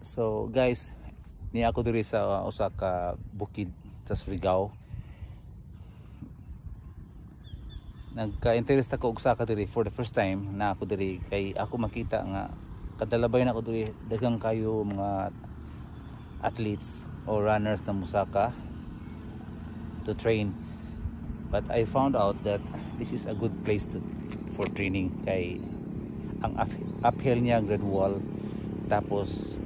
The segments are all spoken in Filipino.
So guys, ni ako diri sa usa ka bukid sa Surigao. Nagka-interest ako og saka diri for the first time na ako diri kay ako makita nga kadalabay na ako diri daghang kayo mga athletes or runners na musaka to train. But I found out that this is a good place for training kay ang uphill niya gradual, tapos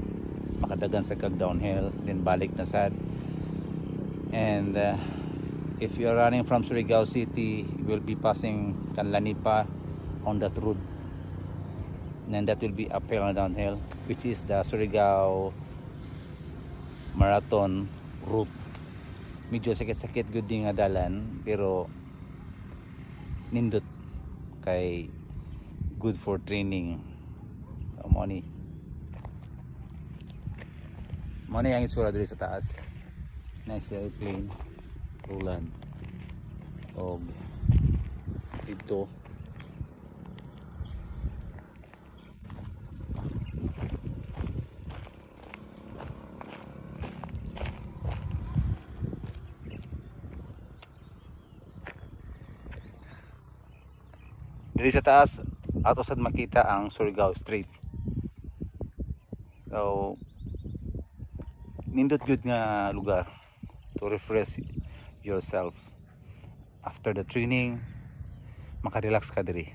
makadagan sa kag downhill, then balik na sad. And if you are running from Surigao City, you will be passing Canlanipa on that road, and then that will be uphill and downhill, which is the Surigao Marathon route. Medyo sakit-sakit gud nga dalan, pero nindot kay good for training. Mo ni ang itsura diri sa taas. Nice airplane, Roland. Og dito diri sa taas ato sad makita ang Surigao Street. So nindot good nga lugar to refresh yourself after the training, makarelax ka diri.